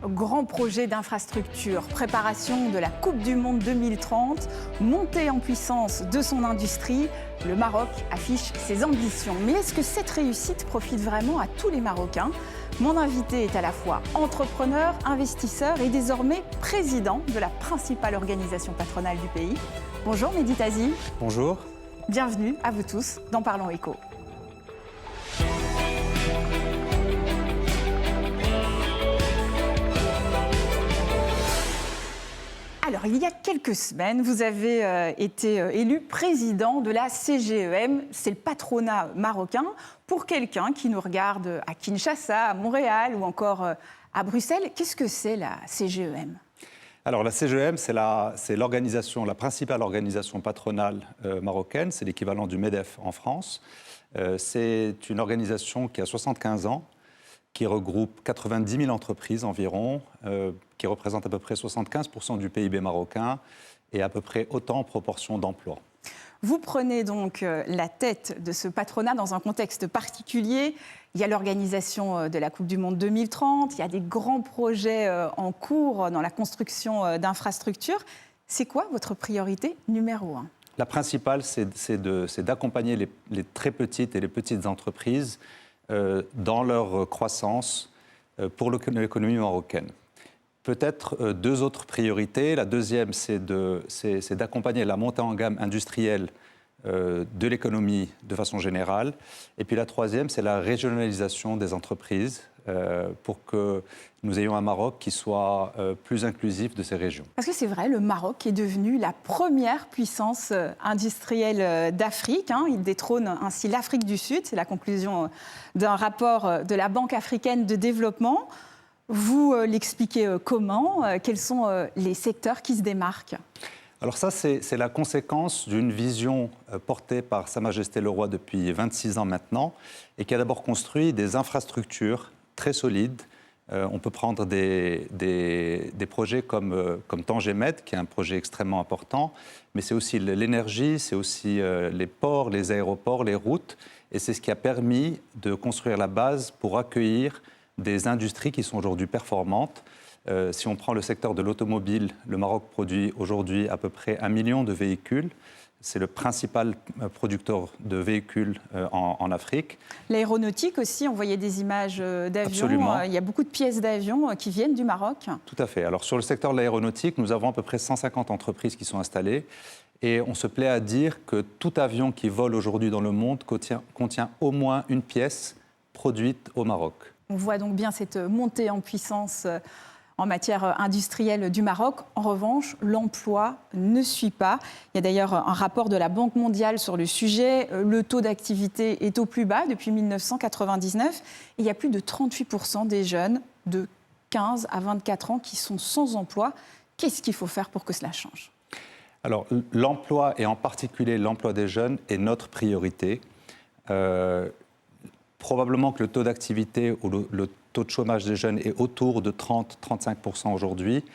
Grand projet d'infrastructure, préparation de la Coupe du Monde 2030, montée en puissance de son industrie, le Maroc affiche ses ambitions. Mais est-ce que cette réussite profite vraiment à tous les Marocains ? Mon invité est à la fois entrepreneur, investisseur et désormais président de la principale organisation patronale du pays. Bonjour Mehdi Tazi. Bonjour. Bienvenue à vous tous dans Parlons Éco. Alors, il y a quelques semaines, vous avez été élu président de la CGEM, c'est le patronat marocain. Pour quelqu'un qui nous regarde à Kinshasa, à Montréal ou encore à Bruxelles, qu'est-ce que c'est la CGEM ? Alors la CGEM, c'est l'organisation, la principale organisation patronale marocaine, c'est l'équivalent du MEDEF en France. C'est une organisation qui a 75 ans, qui regroupe 90 000 entreprises environ, qui représente à peu près 75% du PIB marocain et à peu près autant en proportion d'emplois. Vous prenez donc la tête de ce patronat dans un contexte particulier. Il y a l'organisation de la Coupe du Monde 2030, il y a des grands projets en cours dans la construction d'infrastructures. C'est quoi votre priorité numéro 1 ? La principale, c'est d'accompagner les très petites et les petites entreprises dans leur croissance pour l'économie marocaine. Peut-être deux autres priorités. La deuxième, c'est d'accompagner la montée en gamme industrielle de l'économie de façon générale. Et puis la troisième, c'est la régionalisation des entreprises pour que nous ayons un Maroc qui soit plus inclusif de ces régions. Parce que c'est vrai, le Maroc est devenu la première puissance industrielle d'Afrique. Il détrône ainsi l'Afrique du Sud. C'est la conclusion d'un rapport de la Banque africaine de développement. Vous l'expliquez comment ? Quels sont les secteurs qui se démarquent ? Alors ça, c'est la conséquence d'une vision portée par Sa Majesté le Roi depuis 26 ans maintenant et qui a d'abord construit des infrastructures très solides. On peut prendre des projets comme Tangemed, qui est un projet extrêmement important, mais c'est aussi l'énergie, c'est aussi les ports, les aéroports, les routes, et c'est ce qui a permis de construire la base pour accueillir des industries qui sont aujourd'hui performantes. Si on prend le secteur de l'automobile, le Maroc produit aujourd'hui à peu près 1 million de véhicules. C'est le principal producteur de véhicules en Afrique. L'aéronautique aussi, on voyait des images d'avions. Absolument. Il y a beaucoup de pièces d'avions qui viennent du Maroc. Tout à fait. Alors sur le secteur de l'aéronautique, nous avons à peu près 150 entreprises qui sont installées. Et on se plaît à dire que tout avion qui vole aujourd'hui dans le monde contient au moins une pièce produite au Maroc. On voit donc bien cette montée en puissance en matière industrielle du Maroc. En revanche, l'emploi ne suit pas. Il y a d'ailleurs un rapport de la Banque mondiale sur le sujet. Le taux d'activité est au plus bas depuis 1999. Et il y a plus de 38% des jeunes de 15 à 24 ans qui sont sans emploi. Qu'est-ce qu'il faut faire pour que cela change ? Alors, l'emploi, et en particulier l'emploi des jeunes, est notre priorité. Probablement que le taux d'activité ou le taux de chômage des jeunes est autour de 30-35% aujourd'hui.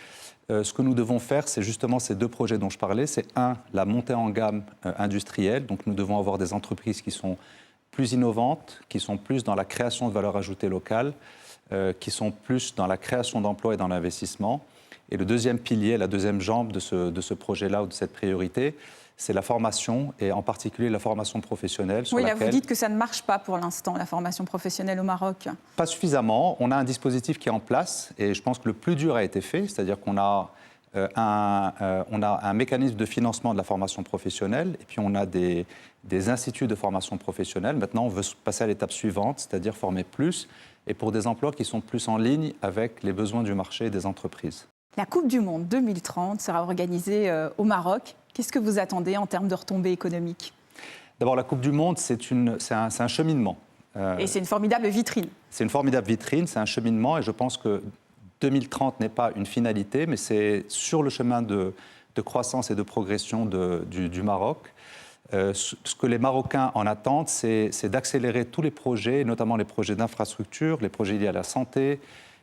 Ce que nous devons faire, c'est justement ces deux projets dont je parlais. C'est la montée en gamme industrielle. Donc nous devons avoir des entreprises qui sont plus innovantes, qui sont plus dans la création de valeur ajoutée locale, qui sont plus dans la création d'emplois et dans l'investissement. Et le deuxième pilier, la deuxième jambe de ce projet-là ou de cette priorité, c'est la formation, et en particulier la formation professionnelle. Oui, là, vous dites que ça ne marche pas pour l'instant, la formation professionnelle au Maroc. Pas suffisamment. On a un dispositif qui est en place, et je pense que le plus dur a été fait, c'est-à-dire qu'on a un mécanisme de financement de la formation professionnelle, et puis on a des instituts de formation professionnelle. Maintenant, on veut passer à l'étape suivante, c'est-à-dire former plus, et pour des emplois qui sont plus en ligne avec les besoins du marché et des entreprises. La Coupe du Monde 2030 sera organisée au Maroc. Qu'est-ce que vous attendez en termes de retombées économiques ? D'abord, la Coupe du Monde, c'est un cheminement. Et c'est une formidable vitrine. C'est une formidable vitrine, c'est un cheminement, et je pense que 2030 n'est pas une finalité, mais c'est sur le chemin de croissance et de progression du Maroc. Ce que les Marocains en attendent, c'est d'accélérer tous les projets, notamment les projets d'infrastructure, les projets liés à la santé,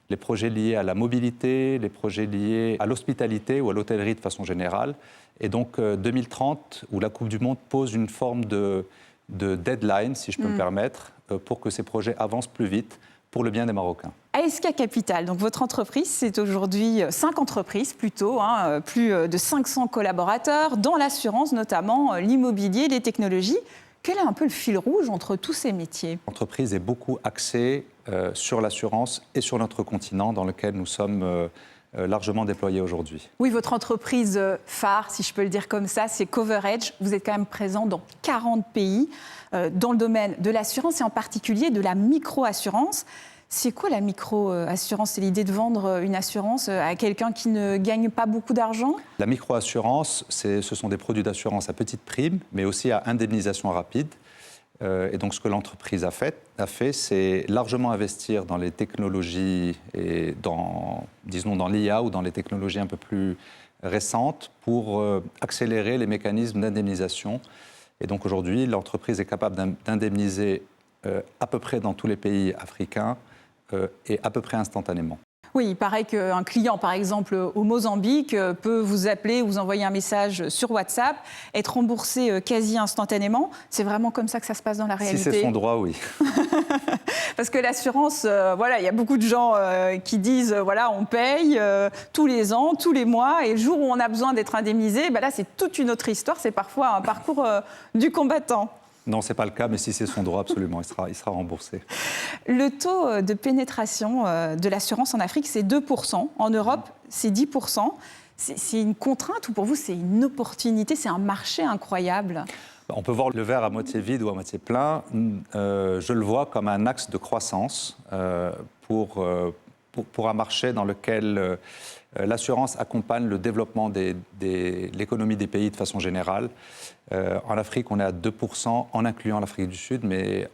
les projets liés à la mobilité, les projets liés à l'hospitalité ou à l'hôtellerie de façon générale. Et donc 2030, où la Coupe du Monde pose une forme de deadline, si je peux me permettre, pour que ces projets avancent plus vite, pour le bien des Marocains. ASK Capital, donc votre entreprise, c'est aujourd'hui 5 entreprises plutôt, plus de 500 collaborateurs, dans l'assurance notamment, l'immobilier, les technologies. Quel est un peu le fil rouge entre tous ces métiers ? L'entreprise est beaucoup axée sur l'assurance et sur notre continent dans lequel nous sommes largement déployés aujourd'hui. Oui, votre entreprise phare, si je peux le dire comme ça, c'est Coveredge. Vous êtes quand même présent dans 40 pays dans le domaine de l'assurance et en particulier de la micro-assurance. C'est quoi la micro-assurance ? C'est l'idée de vendre une assurance à quelqu'un qui ne gagne pas beaucoup d'argent ? La micro-assurance, ce sont des produits d'assurance à petite prime, mais aussi à indemnisation rapide. Et donc, ce que l'entreprise a fait, c'est largement investir dans les technologies et dans l'IA ou dans les technologies un peu plus récentes pour accélérer les mécanismes d'indemnisation. Et donc, aujourd'hui, l'entreprise est capable d'indemniser à peu près dans tous les pays africains et à peu près instantanément. Oui, il paraît qu'un client, par exemple, au Mozambique, peut vous appeler, vous envoyer un message sur WhatsApp, être remboursé quasi instantanément. C'est vraiment comme ça que ça se passe dans la réalité ? Si c'est son droit, oui. Parce que l'assurance, il y a beaucoup de gens qui disent, on paye tous les ans, tous les mois, et le jour où on a besoin d'être indemnisé, là, c'est toute une autre histoire. C'est parfois un parcours du combattant. Non, ce n'est pas le cas, mais si c'est son droit, absolument, il sera remboursé. Le taux de pénétration de l'assurance en Afrique, c'est 2%. En Europe, c'est 10%. C'est une contrainte ou pour vous, c'est une opportunité, c'est un marché incroyable ? On peut voir le verre à moitié vide ou à moitié plein. Je le vois comme un axe de croissance pour un marché dans lequel l'assurance accompagne le développement de l'économie des pays de façon générale. En Afrique, on est à 2%, en incluant l'Afrique du Sud, mais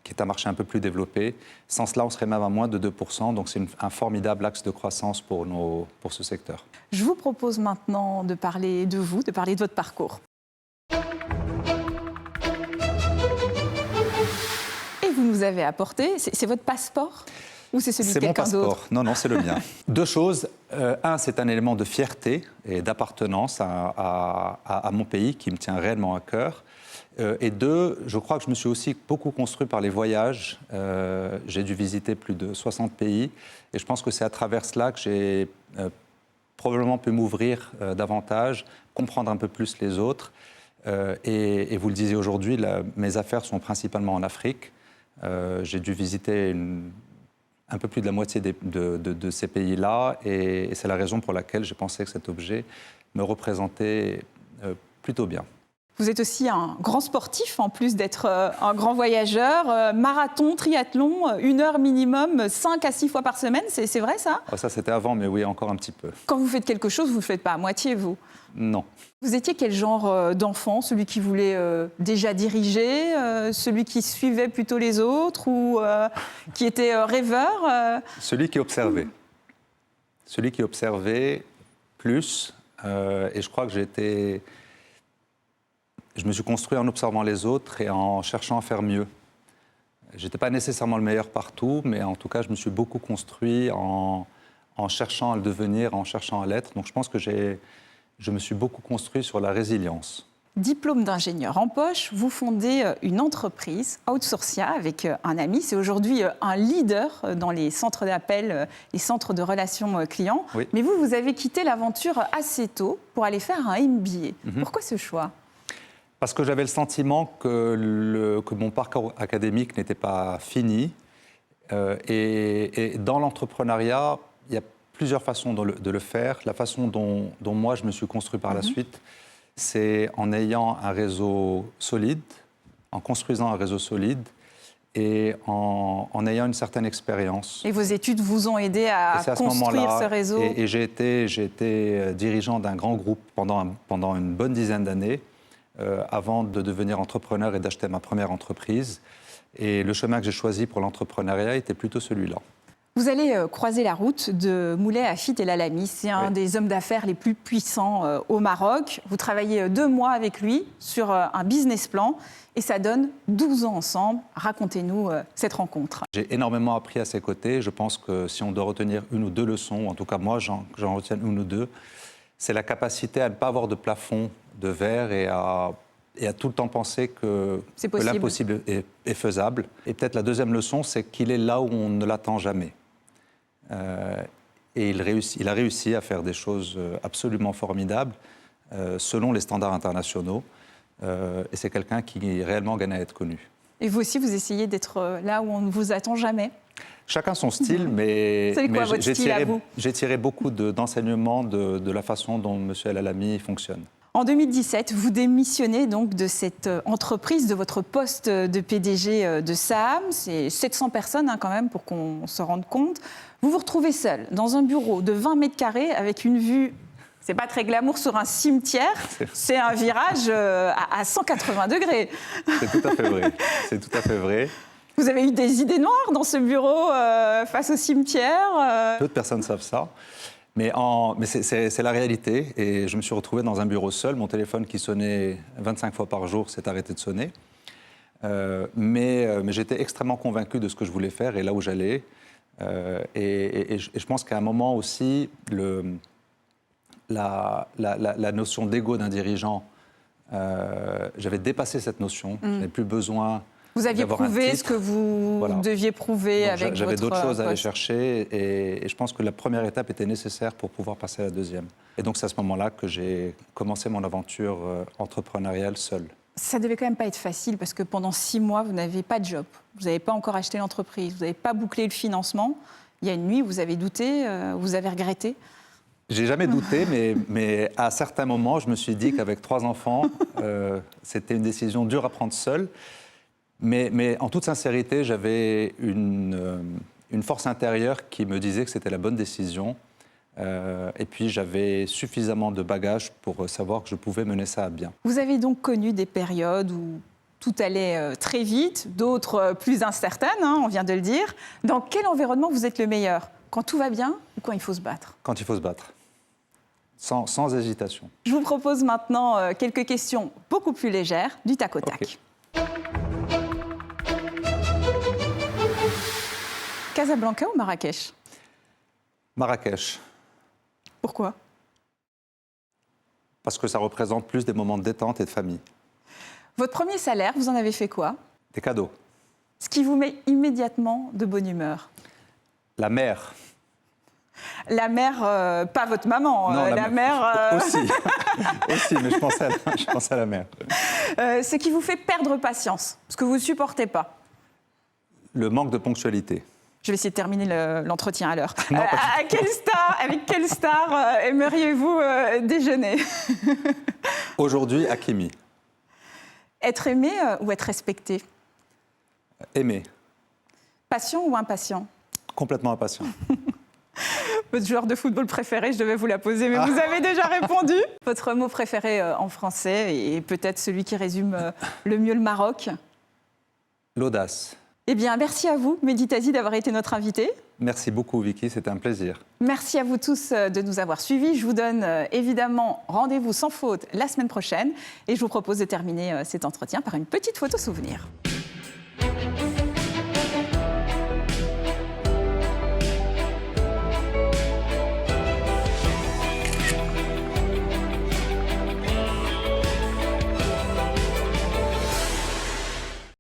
qui est un marché un peu plus développé. Sans cela, on serait même à moins de 2%, donc c'est un formidable axe de croissance pour ce secteur. Je vous propose maintenant de parler de vous, de parler de votre parcours. Et vous nous avez apporté, c'est votre passeport ? Ou c'est celui de quelqu'un d'autre ? C'est mon passeport. Non, c'est le mien. Deux choses. Un, c'est un élément de fierté et d'appartenance à mon pays qui me tient réellement à cœur. Et deux, je crois que je me suis aussi beaucoup construit par les voyages. J'ai dû visiter plus de 60 pays. Et je pense que c'est à travers cela que j'ai probablement pu m'ouvrir davantage, comprendre un peu plus les autres. Et vous le disiez aujourd'hui, mes affaires sont principalement en Afrique. J'ai dû visiter un peu plus de la moitié de ces pays-là, et c'est la raison pour laquelle j'ai pensé que cet objet me représentait plutôt bien. Vous êtes aussi un grand sportif, en plus d'être un grand voyageur. Marathon, triathlon, 1 heure minimum, 5 à 6 fois par semaine, c'est vrai ça ? Ça, c'était avant, mais oui, encore un petit peu. Quand vous faites quelque chose, vous ne le faites pas à moitié, vous ? Non. Vous étiez quel genre d'enfant ? Celui qui voulait déjà diriger, celui qui suivait plutôt les autres ou qui était rêveur Celui qui observait. Celui qui observait plus. Et je crois que je me suis construit en observant les autres et en cherchant à faire mieux. Je n'étais pas nécessairement le meilleur partout, mais en tout cas, je me suis beaucoup construit en cherchant à le devenir, en cherchant à l'être. Donc je pense que je me suis beaucoup construit sur la résilience. Diplôme d'ingénieur en poche, vous fondez une entreprise, Outsourcia, avec un ami. C'est aujourd'hui un leader dans les centres d'appel, les centres de relations clients. Oui. Mais vous avez quitté l'aventure assez tôt pour aller faire un MBA. Pourquoi ce choix ? Parce que j'avais le sentiment que mon parcours académique n'était pas fini. Et dans l'entrepreneuriat, il y a plusieurs façons de le faire. La façon dont moi, je me suis construit par la suite, c'est en ayant un réseau solide, en construisant un réseau solide et en ayant une certaine expérience. Et vos études vous ont aidé à construire ce réseau ? Et j'ai été dirigeant d'un grand groupe pendant une bonne dizaine d'années, avant de devenir entrepreneur et d'acheter ma première entreprise. Et le chemin que j'ai choisi pour l'entrepreneuriat était plutôt celui-là. Vous allez croiser la route de Moulay Hafid El Alami. C'est un des hommes d'affaires les plus puissants au Maroc. Vous travaillez 2 mois avec lui sur un business plan et ça donne 12 ans ensemble. Racontez-nous cette rencontre. J'ai énormément appris à ses côtés. Je pense que si on doit retenir 1 ou 2 leçons, en tout cas moi j'en retiens 1 ou 2, c'est la capacité à ne pas avoir de plafond de verre et et à tout le temps penser que possible. l'impossible est faisable. Et peut-être la deuxième leçon, c'est qu'il est là où on ne l'attend jamais. Et il a réussi à faire des choses absolument formidables selon les standards internationaux. Et c'est quelqu'un qui réellement gagne à être connu. Et vous aussi, vous essayez d'être là où on ne vous attend jamais? Chacun son style, mais, c'est quoi votre style à vous? J'ai tiré beaucoup d'enseignements de la façon dont M. El Alami fonctionne. En 2017, vous démissionnez donc de cette entreprise, de votre poste de PDG de Saham. C'est 700 personnes quand même pour qu'on se rende compte. Vous vous retrouvez seul dans un bureau de 20 mètres carrés avec une vue, c'est pas très glamour, sur un cimetière. C'est un virage à 180 degrés. C'est tout à fait vrai. C'est tout à fait vrai. Vous avez eu des idées noires dans ce bureau face au cimetière Peu de personnes savent ça. Mais c'est la réalité. Et je me suis retrouvé dans un bureau seul. Mon téléphone qui sonnait 25 fois par jour s'est arrêté de sonner. Mais j'étais extrêmement convaincu de ce que je voulais faire et là où j'allais. Et je pense qu'à un moment aussi, la notion d'ego d'un dirigeant, j'avais dépassé cette notion. Je n'avais plus besoin. Vous aviez prouvé ce que vous deviez prouver. Donc, avec votre j'avais d'autres choses à aller poste. chercher et je pense que la première étape était nécessaire pour pouvoir passer à la deuxième. Et donc c'est à ce moment-là que j'ai commencé mon aventure entrepreneuriale seule. Ça devait quand même pas être facile parce que pendant 6 mois, vous n'avez pas de job. Vous n'avez pas encore acheté l'entreprise, vous n'avez pas bouclé le financement. Il y a une nuit, vous avez douté, vous avez regretté. J'ai jamais douté, mais à certains moments, je me suis dit qu'avec 3 enfants, c'était une décision dure à prendre seule. Mais en toute sincérité, j'avais une force intérieure qui me disait que c'était la bonne décision. Et puis j'avais suffisamment de bagages pour savoir que je pouvais mener ça à bien. Vous avez donc connu des périodes où tout allait très vite, d'autres plus incertaines, on vient de le dire. Dans quel environnement vous êtes le meilleur? Quand tout va bien ou quand il faut se battre? Quand il faut se battre, sans hésitation. Je vous propose maintenant quelques questions beaucoup plus légères, du tac au tac. Okay. Casablanca ou Marrakech? Marrakech. Pourquoi? Parce que ça représente plus des moments de détente et de famille. Votre premier salaire, vous en avez fait quoi? Des cadeaux. Ce qui vous met immédiatement de bonne humeur? La mer. La mère, pas votre maman, non, la mère... Aussi. Aussi, mais je pensais à la mère. Ce qui vous fait perdre patience, ce que vous ne supportez pas? Le manque de ponctualité. Je vais essayer de terminer l'entretien à l'heure. Avec quelle star aimeriez-vous déjeuner? Aujourd'hui, Hakimi. Être aimé ou être respecté? Aimé. Patient ou impatient? Complètement impatient. Votre joueur de football préféré, je devais vous la poser, mais vous avez déjà répondu. Votre mot préféré en français et peut-être celui qui résume le mieux le Maroc? L'audace. Eh bien, merci à vous, Mehdi Tazi, d'avoir été notre invité. Merci beaucoup, Vicky, c'était un plaisir. Merci à vous tous de nous avoir suivis. Je vous donne évidemment rendez-vous sans faute la semaine prochaine et je vous propose de terminer cet entretien par une petite photo souvenir.